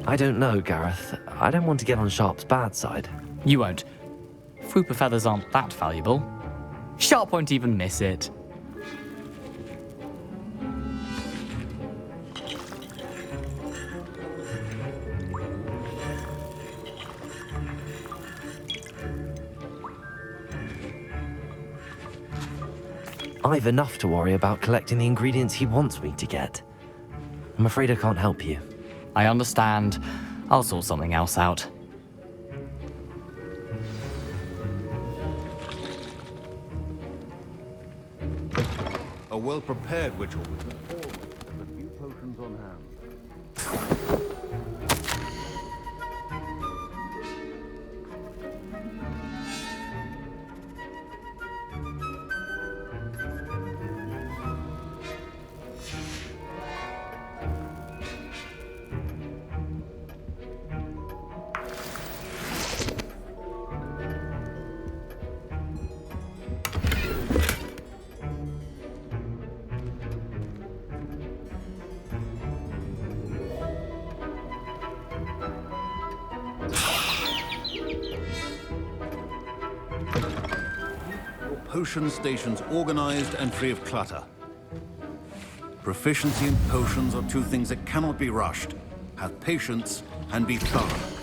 I don't know, Gareth. I don't want to get on Sharp's bad side. You won't. Fwooper feathers aren't that valuable. Sharp won't even miss it. I've enough to worry about collecting the ingredients he wants me to get. I'm afraid I can't help you. I understand. I'll sort something else out. A well-prepared witch will return always with a few potions on hand. Potion stations organized and free of clutter. Proficiency and potions are two things that cannot be rushed. Have patience and be thorough.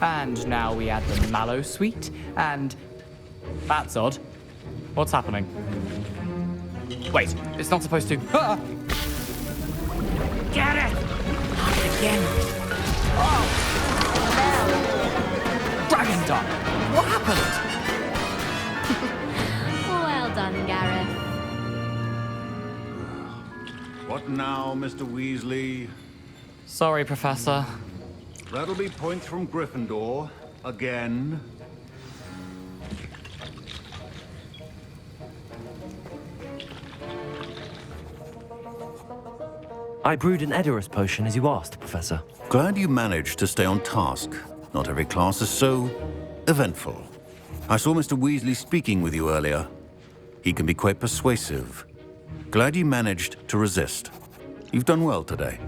And now we add the mallow sweet, and... That's odd. What's happening? Wait, it's not supposed to... Ah! Get it! Not again. Oh! Dragon Dog! What happened? Well done, Gareth. What now, Mr. Weasley? Sorry, Professor. That'll be points from Gryffindor. Again. I brewed an Edorus potion as you asked, Professor. Glad you managed to stay on task. Not every class is so eventful. I saw Mr. Weasley speaking with you earlier. He can be quite persuasive. Glad you managed to resist. You've done well today.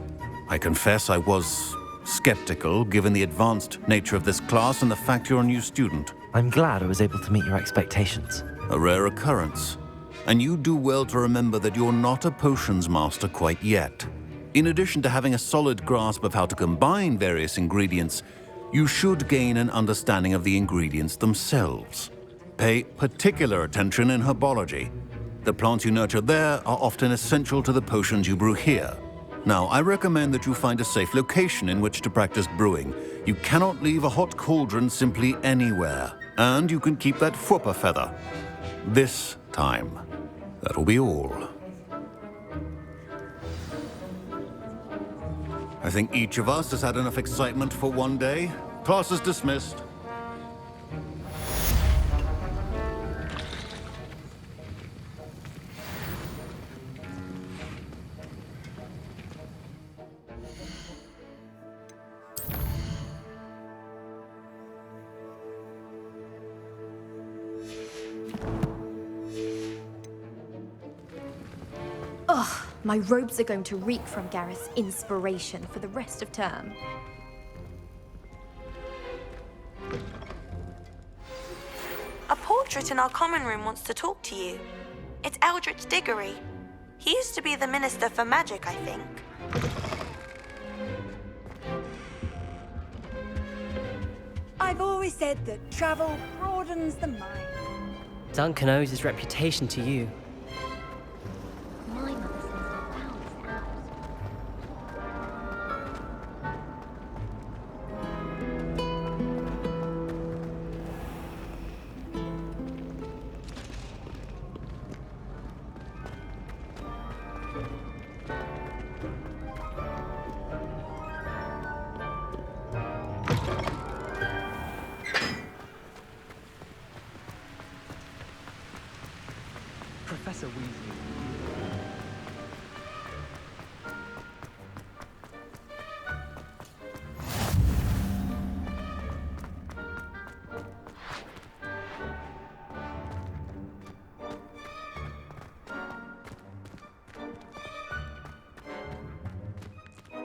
I confess I was skeptical, given the advanced nature of this class and the fact you're a new student. I'm glad I was able to meet your expectations. A rare occurrence. And you do well to remember that you're not a potions master quite yet. In addition to having a solid grasp of how to combine various ingredients, you should gain an understanding of the ingredients themselves. Pay particular attention in herbology. The plants you nurture there are often essential to the potions you brew here. Now, I recommend that you find a safe location in which to practice brewing. You cannot leave a hot cauldron simply anywhere. And you can keep that Fwooper feather. This time. That'll be all. I think each of us has had enough excitement for one day. Class is dismissed. Ugh, my robes are going to reek from Gareth's inspiration for the rest of term. A portrait in our common room wants to talk to you. It's Eldritch Diggory. He used to be the Minister for Magic, I think. I've always said that travel broadens the mind. Duncan owes his reputation to you. My mother says that vows Professor Weasley.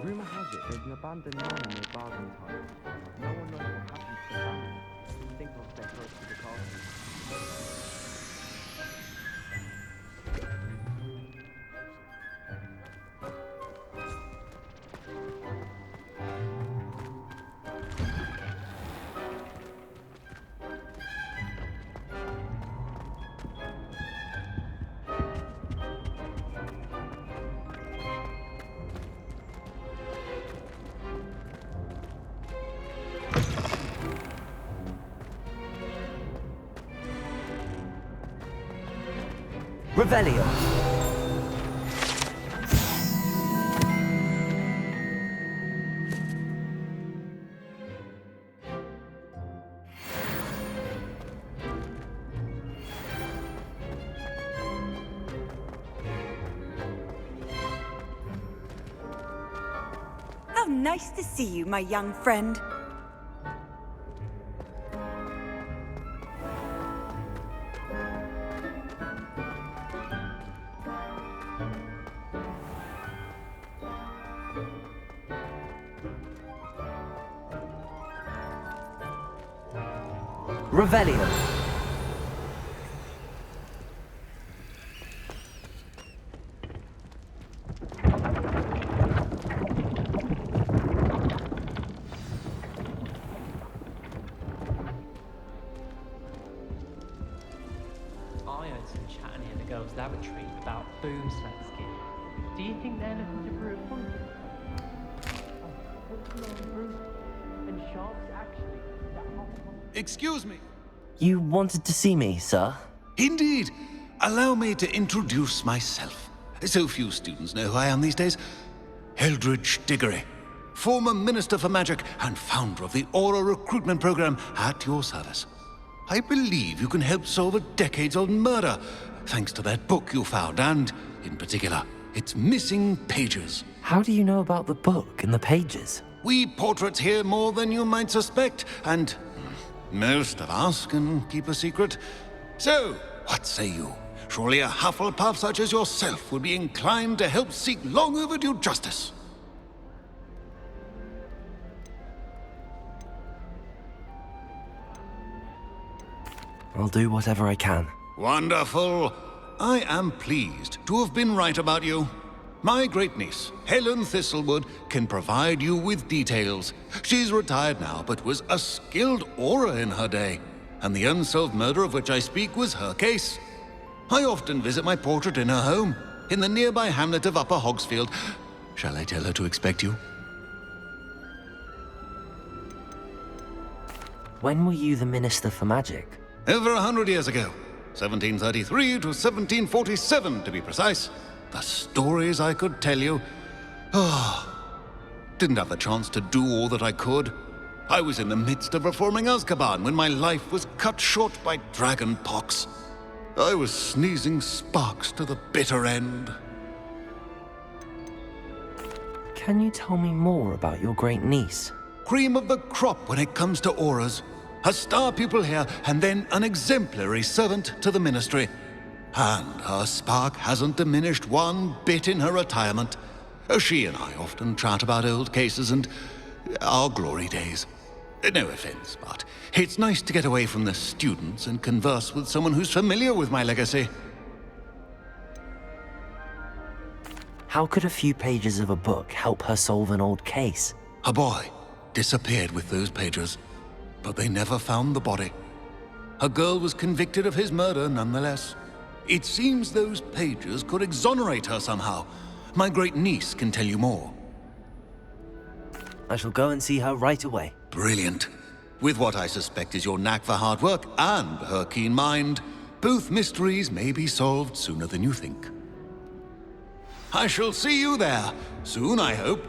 Rumor has it there's an abandoned mine near Bargain Time. No one knows what happened to the family. Think I'll stay close to the castle. Revelio. How nice to see you, my young friend. Revelio. I heard some chatting in the girls' lavatory about boom skin. Do you think they're looking to brew a poison? And sharks actually. Excuse me. You wanted to see me, sir? Indeed. Allow me to introduce myself. So few students know who I am these days. Eldridge Diggory, former Minister for Magic and founder of the Aura Recruitment Program, at your service. I believe you can help solve a decades-old murder, thanks to that book you found, and, in particular, its missing pages. How do you know about the book and the pages? We portraits hear more than you might suspect, and most of us can keep a secret. So, what say you? Surely a Hufflepuff such as yourself would be inclined to help seek long overdue justice. I'll do whatever I can. Wonderful. I am pleased to have been right about you. My great-niece, Helen Thistlewood, can provide you with details. She's retired now, but was a skilled aura in her day, and the unsolved murder of which I speak was her case. I often visit my portrait in her home, in the nearby hamlet of Upper Hogsfield. Shall I tell her to expect you? When were you the Minister for Magic? Over 100 years ago. 1733 to 1747, to be precise. The stories I could tell you. Didn't have the chance to do all that I could. I was in the midst of reforming Azkaban when my life was cut short by dragon pox. I was sneezing sparks to the bitter end. Can you tell me more about your great niece? Cream of the crop when it comes to auras. A star pupil here, and then an exemplary servant to the ministry. And her spark hasn't diminished one bit in her retirement. She and I often chat about old cases and our glory days. No offense, but it's nice to get away from the students and converse with someone who's familiar with my legacy. How could a few pages of a book help her solve an old case? A boy disappeared with those pages, but they never found the body. A girl was convicted of his murder nonetheless. It seems those pages could exonerate her somehow. My great niece can tell you more. I shall go and see her right away. Brilliant. With what I suspect is your knack for hard work and her keen mind, both mysteries may be solved sooner than you think. I shall see you there, soon I hope.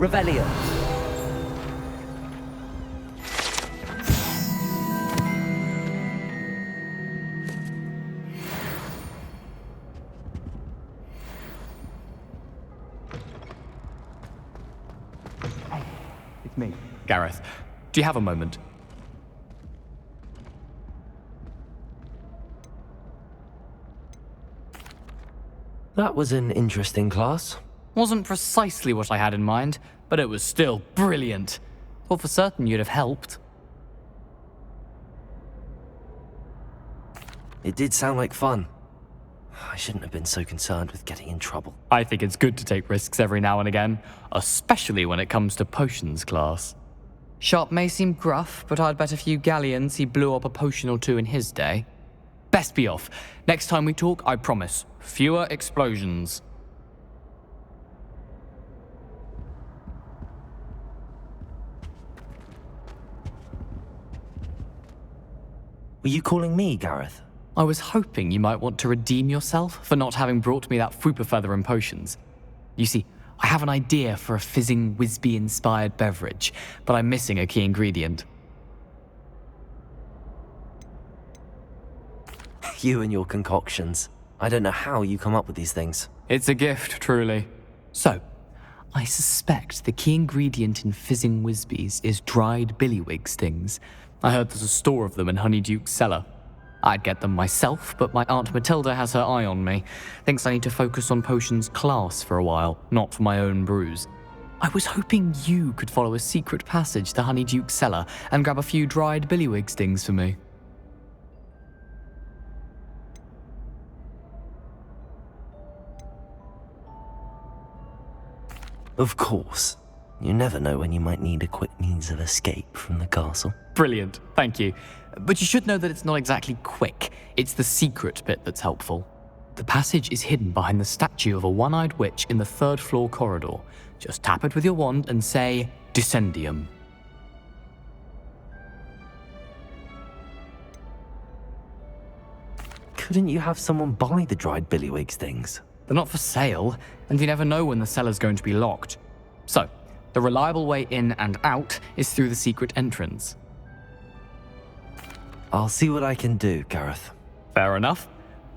Revelio. It's me. Gareth, do you have a moment? That was an interesting class. Wasn't precisely what I had in mind, but it was still brilliant. Thought for certain you'd have helped. It did sound like fun. I shouldn't have been so concerned with getting in trouble. I think it's good to take risks every now and again, especially when it comes to potions class. Sharp may seem gruff, but I'd bet a few galleons he blew up a potion or two in his day. Best be off. Next time we talk, I promise, fewer explosions. Were you calling me, Gareth? I was hoping you might want to redeem yourself for not having brought me that Fwooper feather and potions. You see, I have an idea for a fizzing Wisby-inspired beverage, but I'm missing a key ingredient. You and your concoctions. I don't know how you come up with these things. It's a gift, truly. So, I suspect the key ingredient in fizzing Wisbies is dried billywig stings. I heard there's a store of them in Honeyduke's cellar. I'd get them myself, but my Aunt Matilda has her eye on me. Thinks I need to focus on potions class for a while, not for my own brews. I was hoping you could follow a secret passage to Honeyduke's cellar and grab a few dried billywig stings for me. Of course. You never know when you might need a quick means of escape from the castle. Brilliant, thank you. But you should know that it's not exactly quick. It's the secret bit that's helpful. The passage is hidden behind the statue of a one-eyed witch in the third-floor corridor. Just tap it with your wand and say, Descendium. Couldn't you have someone buy the dried billywig stings? They're not for sale, and you never know when the cellar's going to be locked. So, the reliable way in and out is through the secret entrance. I'll see what I can do, Gareth. Fair enough.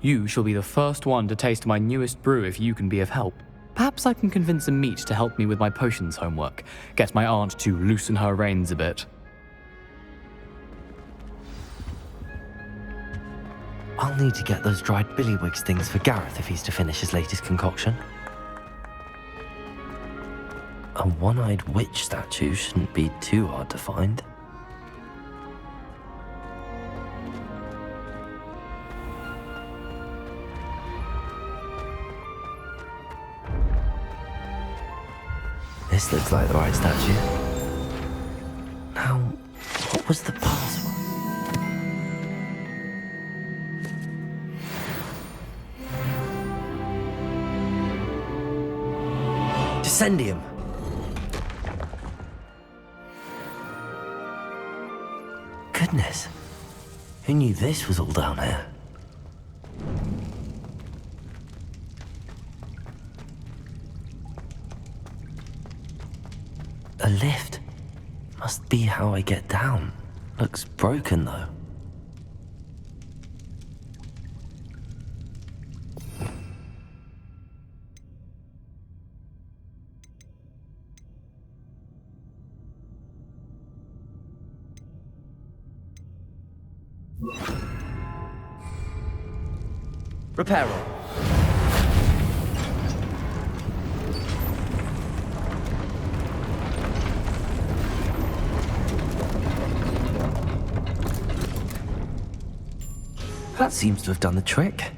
You shall be the first one to taste my newest brew if you can be of help. Perhaps I can convince a meat to help me with my potions homework. Get my aunt to loosen her reins a bit. I'll need to get those dried billywig stings for Gareth if he's to finish his latest concoction. A one-eyed witch statue shouldn't be too hard to find. This looks like the right statue. Now, what was the password? Descendium. Goodness, who knew this was all down here? A lift. Must be how I get down. Looks broken though. Repair roll. That seems to have done the trick.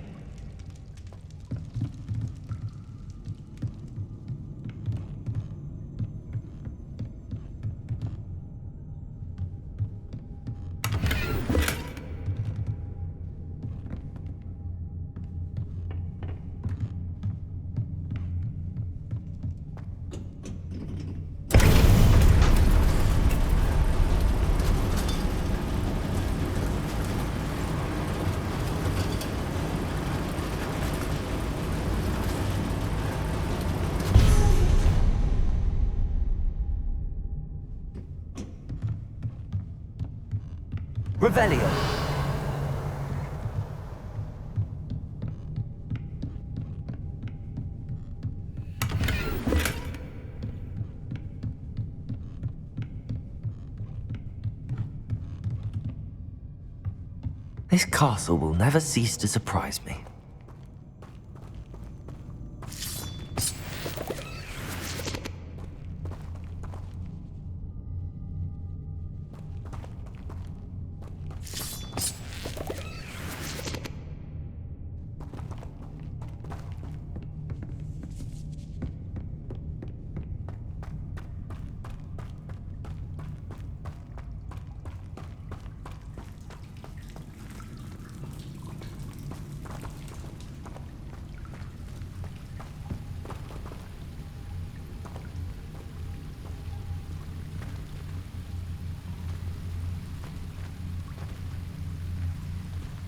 Revelio. This castle will never cease to surprise me.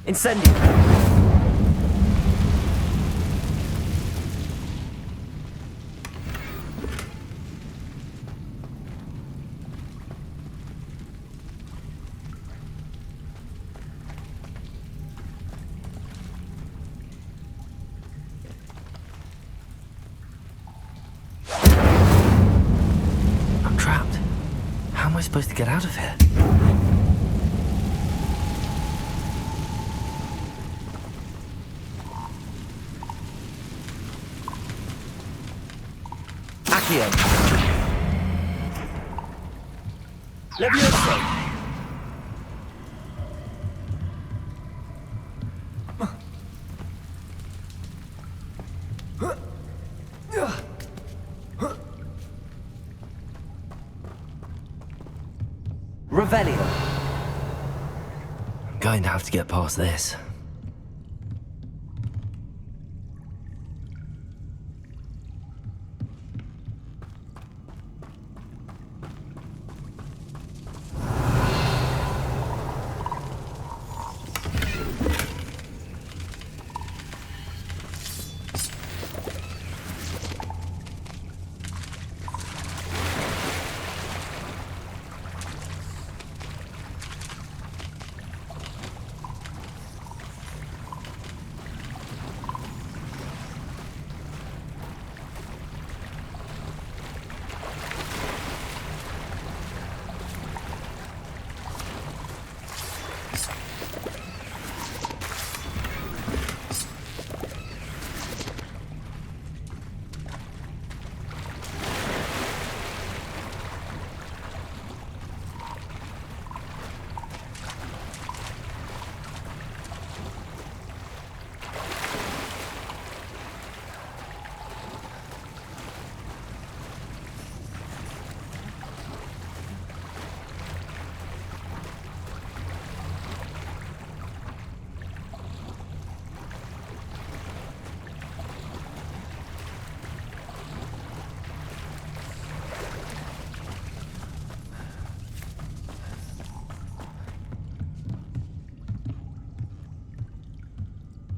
Incendio! I'm trapped. How am I supposed to get out of here? Levioso! Revelio. I'm going to have to get past this.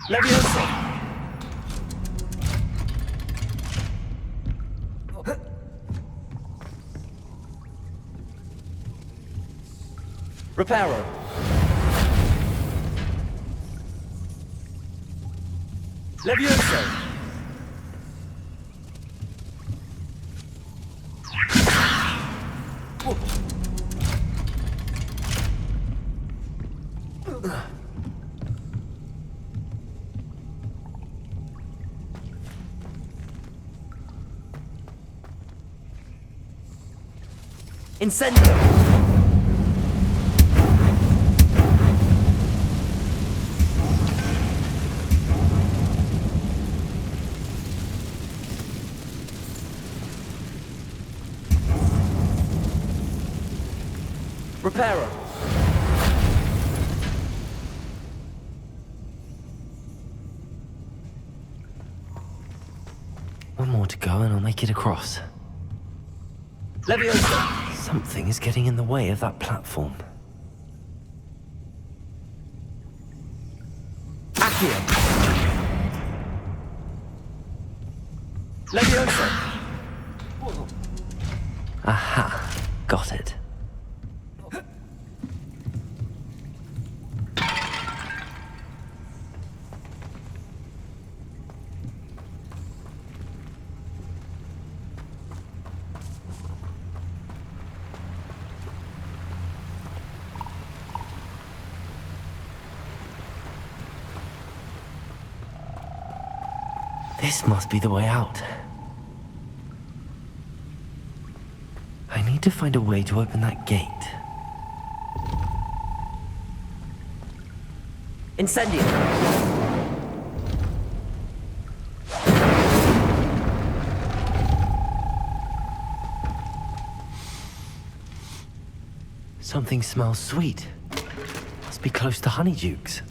Levioso! Reparo! Levioso! Incendio! Reparo! One more to go and I'll make it across. Leviosa! Something is getting in the way of that platform. Accio! Leviosa! Aha! Got it. This must be the way out. I need to find a way to open that gate. Incendio! Something smells sweet. Must be close to Honeydukes.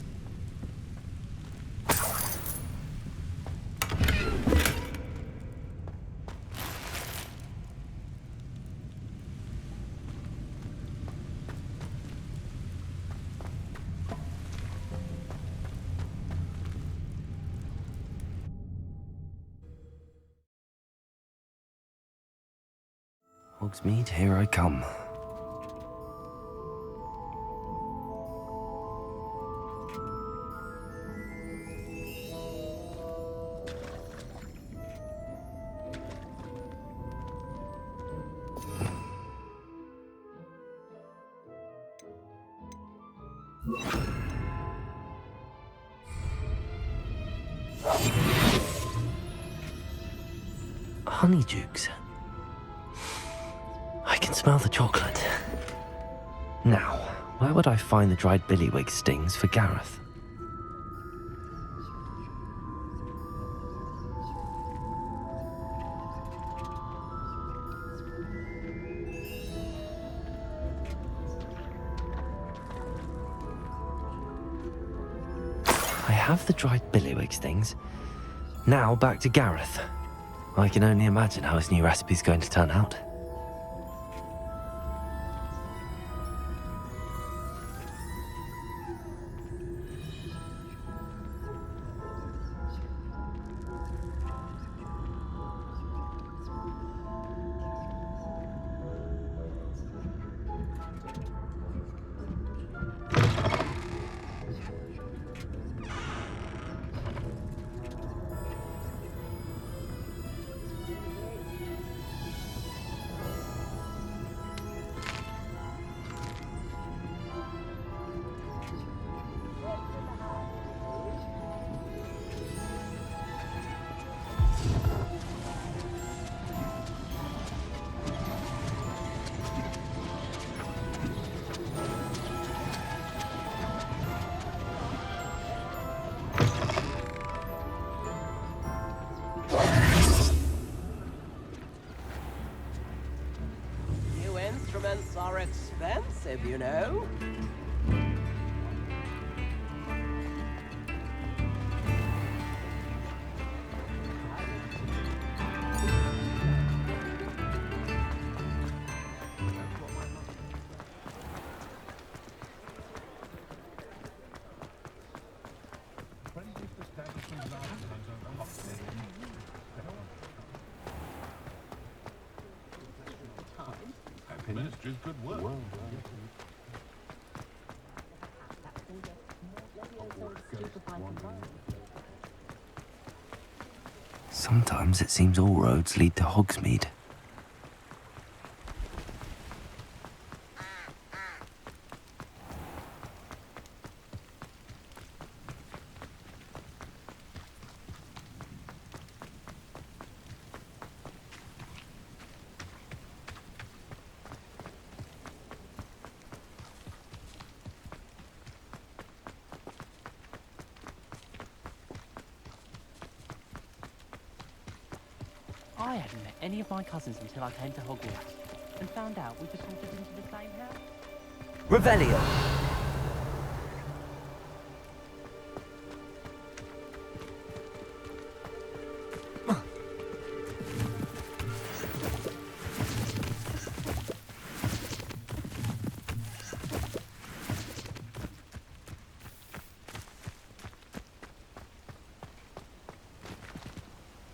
Hogsmeade, here I come. Honeydukes. I can smell the chocolate. Now, where would I find the dried billywig stings for Gareth? I have the dried billywig stings. Now back to Gareth. I can only imagine how his new recipe's going to turn out. Instruments are expensive, you know. Ministry's good work. Sometimes it seems all roads lead to Hogsmeade. I hadn't met any of my cousins until I came to Hogwarts, and found out we just all fit into the same house. Revelio!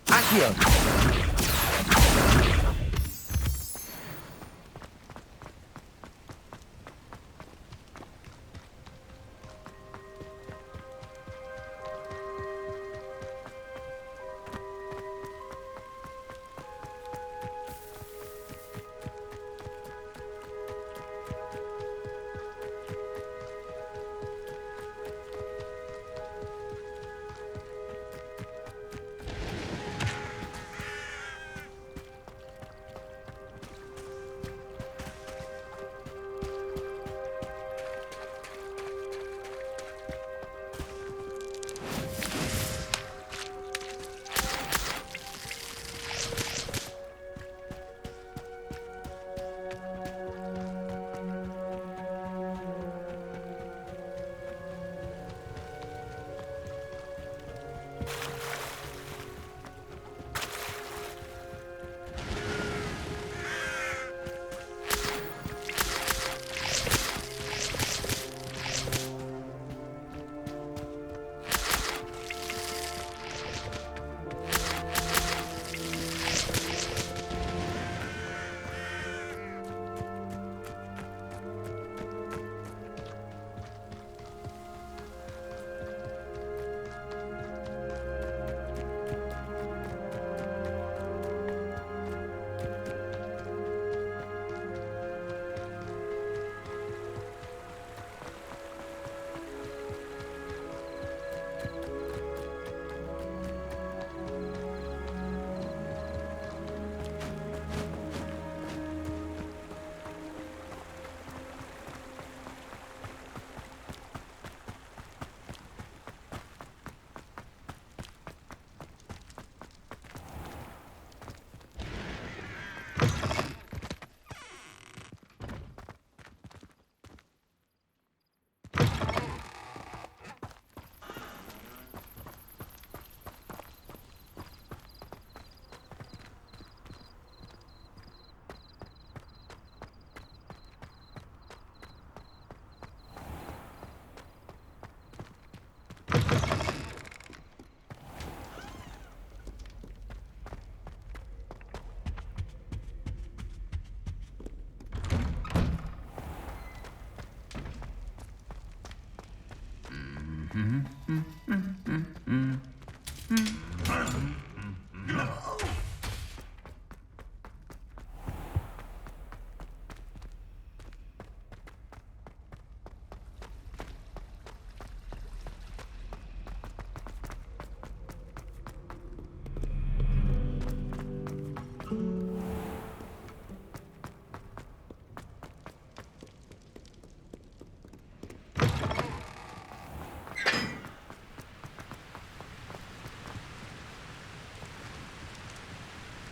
Accio!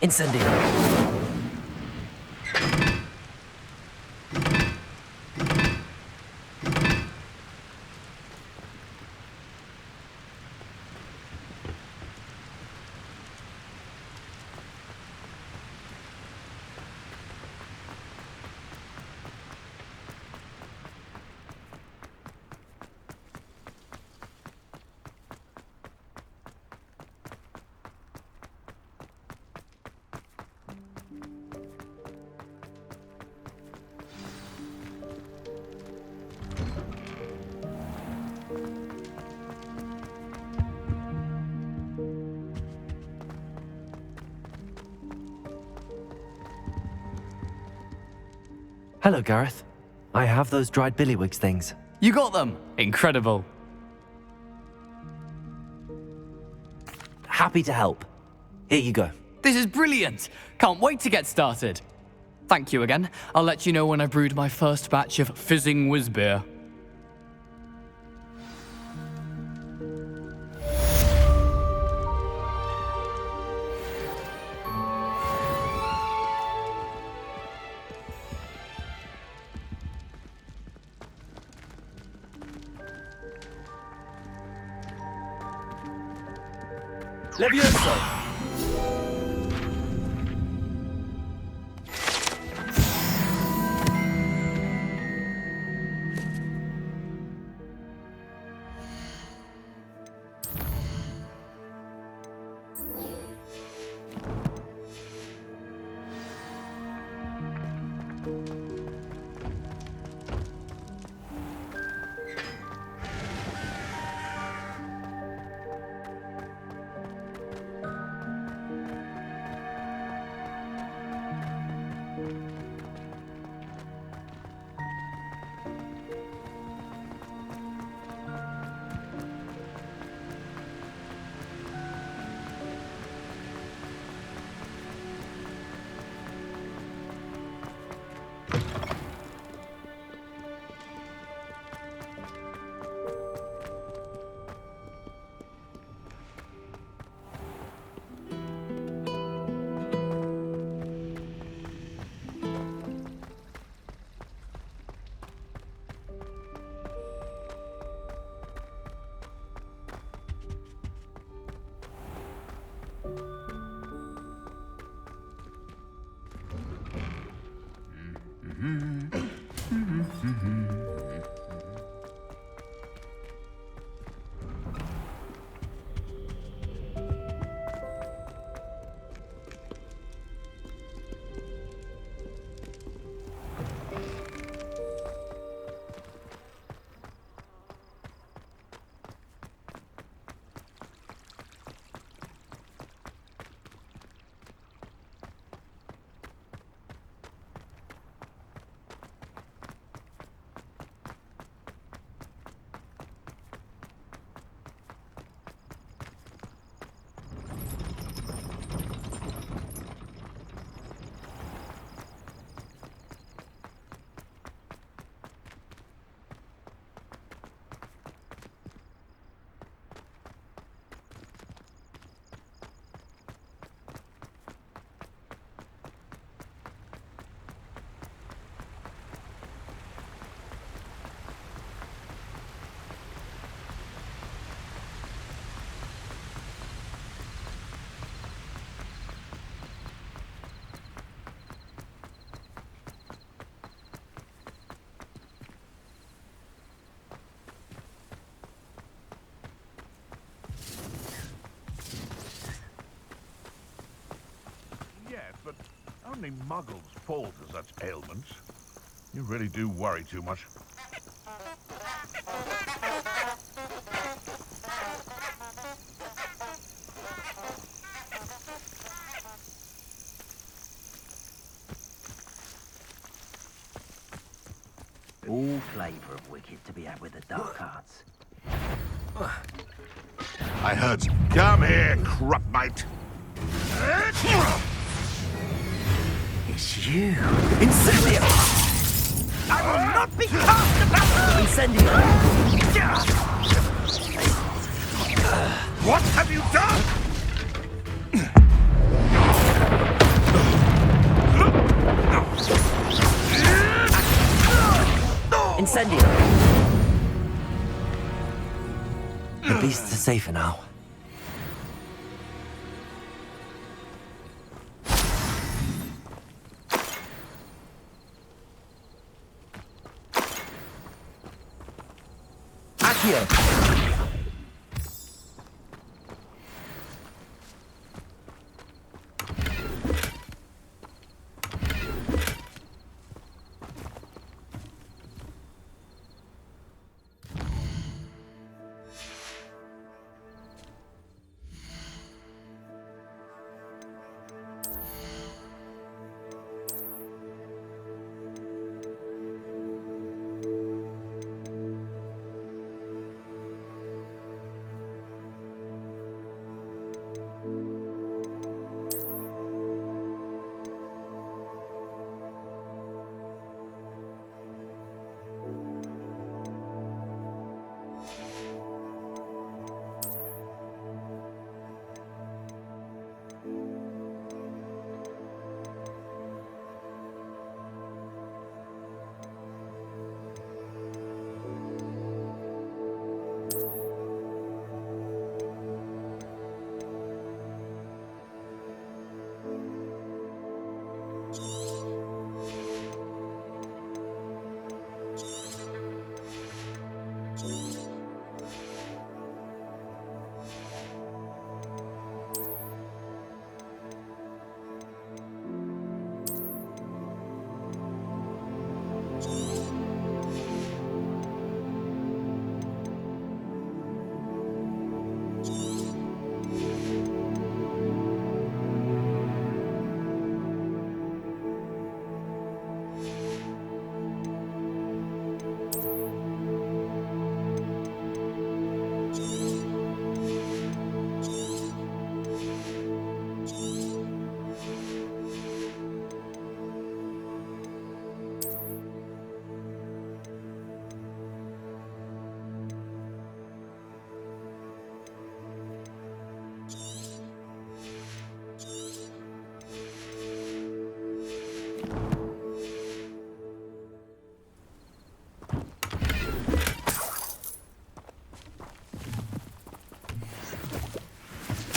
Incendio. Hello, Gareth. I have those dried billywigs things. You got them! Incredible. Happy to help. Here you go. This is brilliant! Can't wait to get started. Thank you again. I'll let you know when I've brewed my first batch of fizzing whiz beer. Levioso! But only muggles fall to such ailments. You really do worry too much. full flavour of Wicked to be had with the dark arts. I heard. Come here, crupmate. It's you. Incendio! I will not be cast about! Incendio! What have you done? Incendio! The beasts are safer now. Accio!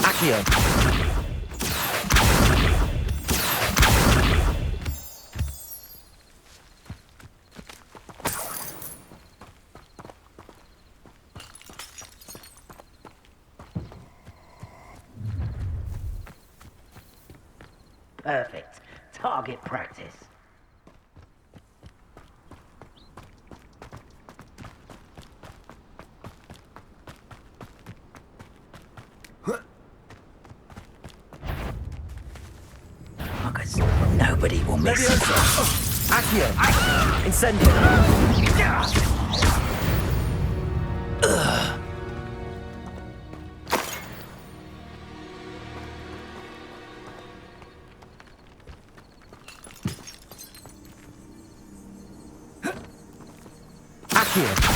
Accio! Perfect. Target practice. Nobody will miss it. Accio! Incendio! Accio!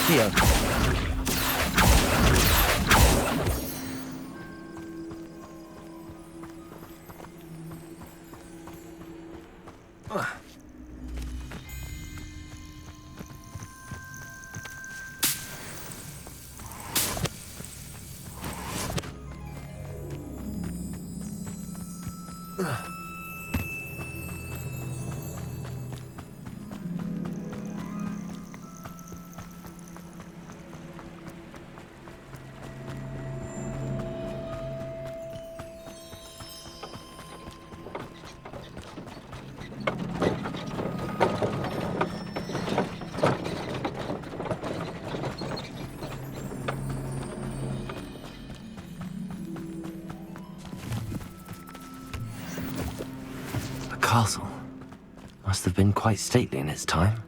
Accio. The castle must have been quite stately in its time.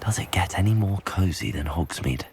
Does it get any more cozy than Hogsmeade?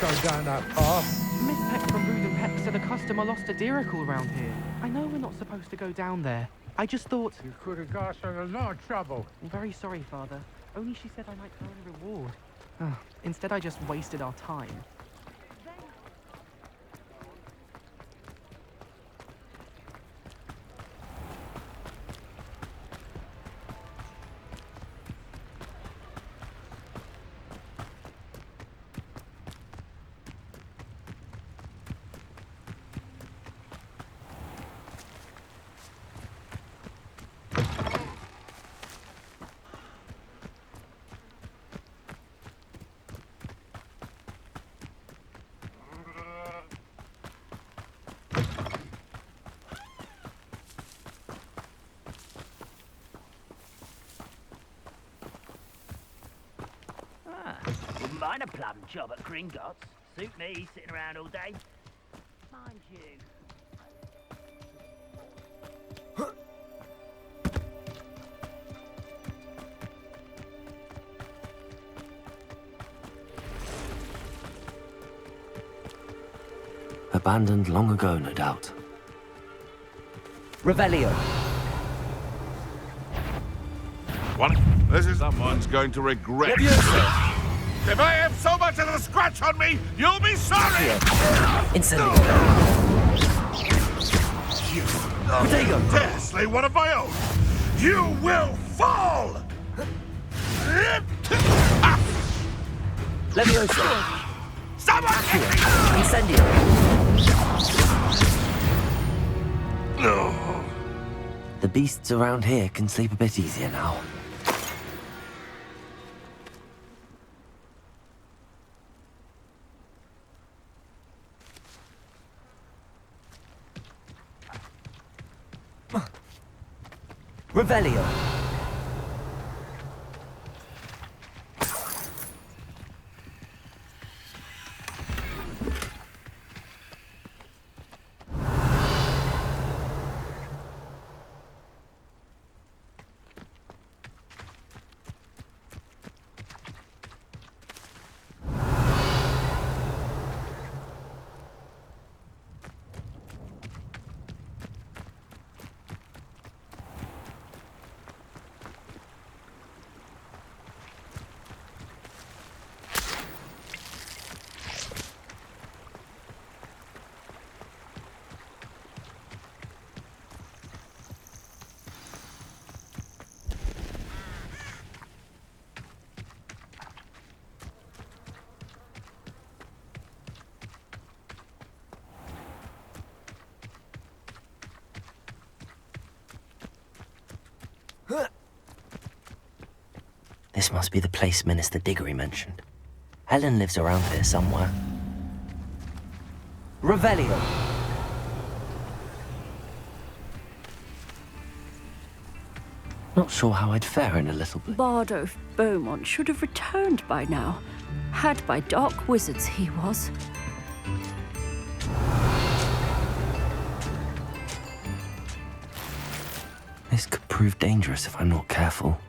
Go down that path. Miss Peck from Brood and Peck said a customer lost a deeracle round here. I know we're not supposed to go down there. I just thought... You could have got us in a lot of trouble. I'm very sorry, Father. Only she said I might earn a reward. Instead, I just wasted our time. Wouldn't mind a plum job at Gringotts. Suit me, sitting around all day. Mind you. Abandoned long ago, no doubt. Revelio. What? This is... Someone's going to regret it. If I have so much as a scratch on me, you'll be sorry! Incendio. You dare slay one of my own! You will fall! Levioso. Someone hit me! Incendio. The beasts around here can sleep a bit easier now. Revelio. This must be the place Minister Diggory mentioned. Helen lives around here somewhere. Revelio. Not sure how I'd fare in a little bit. Bardolph Beaumont should have returned by now. Had by dark wizards he was. This could prove dangerous if I'm not careful.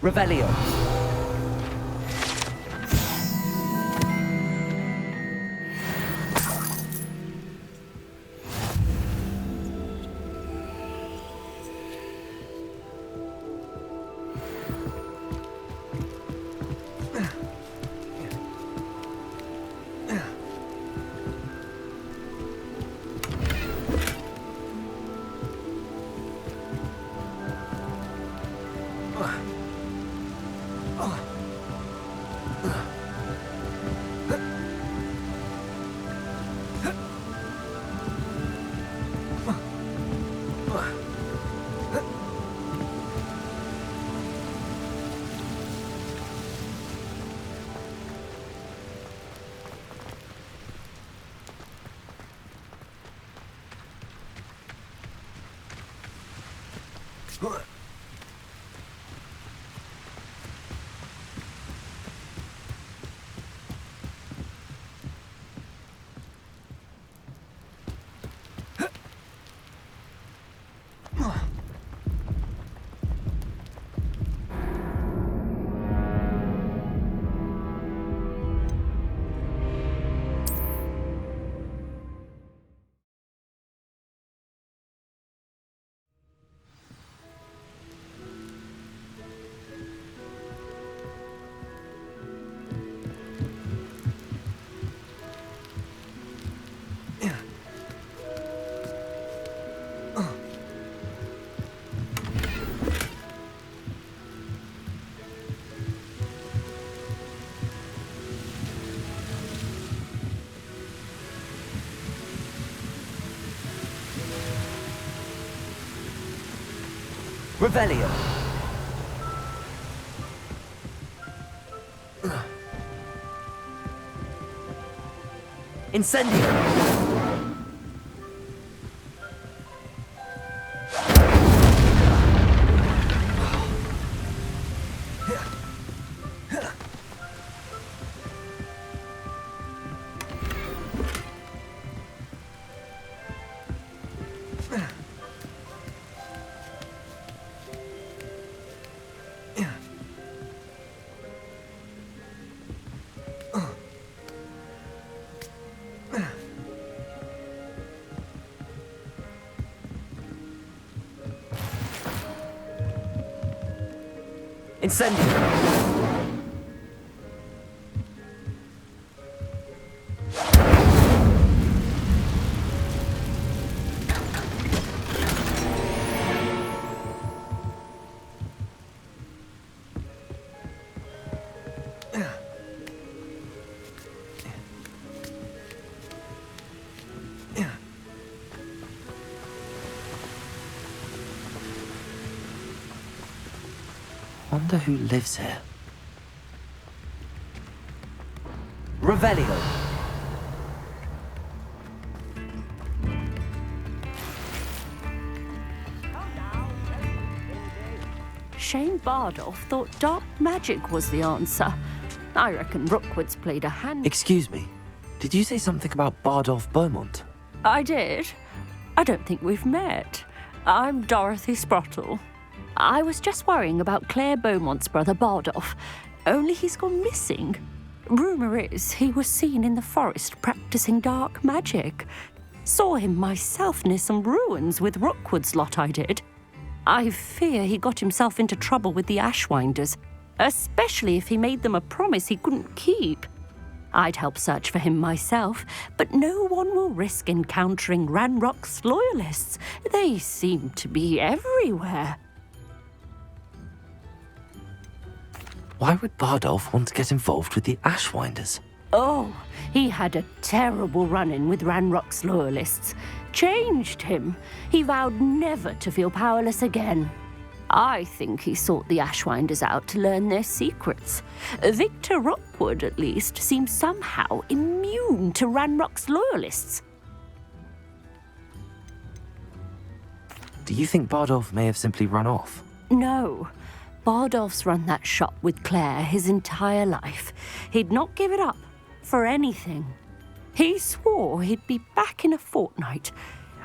Revelio. Revelio. Incendio. Incendio. Wonder who lives here. Revelio. Shane Bardolph thought dark magic was the answer. I reckon Rookwood's played a hand. Excuse me, did you say something about Bardolph Beaumont? I did. I don't think we've met. I'm Dorothy Sprottle. I was just worrying about Claire Beaumont's brother Bardolph, only he's gone missing. Rumour is he was seen in the forest practicing dark magic. Saw him myself near some ruins with Rookwood's lot I did. I fear he got himself into trouble with the Ashwinders, especially if he made them a promise he couldn't keep. I'd help search for him myself, but no one will risk encountering Ranrock's loyalists. They seem to be everywhere. Why would Bardolph want to get involved with the Ashwinders? Oh, he had a terrible run-in with Ranrock's loyalists. Changed him. He vowed never to feel powerless again. I think he sought the Ashwinders out to learn their secrets. Victor Rookwood, at least, seems somehow immune to Ranrock's loyalists. Do you think Bardolph may have simply run off? No. Bardolph's run that shop with Claire his entire life. He'd not give it up for anything. He swore he'd be back in a fortnight.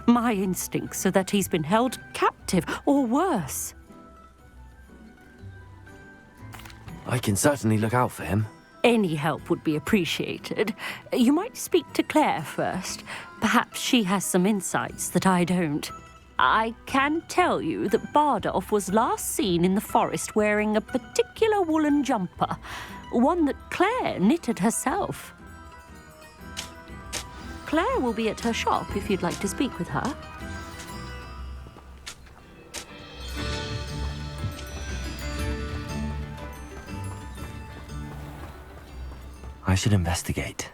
My instincts are that he's been held captive, or worse. I can certainly look out for him. Any help would be appreciated. You might speak to Claire first. Perhaps she has some insights that I don't. I can tell you that Bardolph was last seen in the forest wearing a particular woolen jumper, one that Claire knitted herself. Claire will be at her shop if you'd like to speak with her. I should investigate.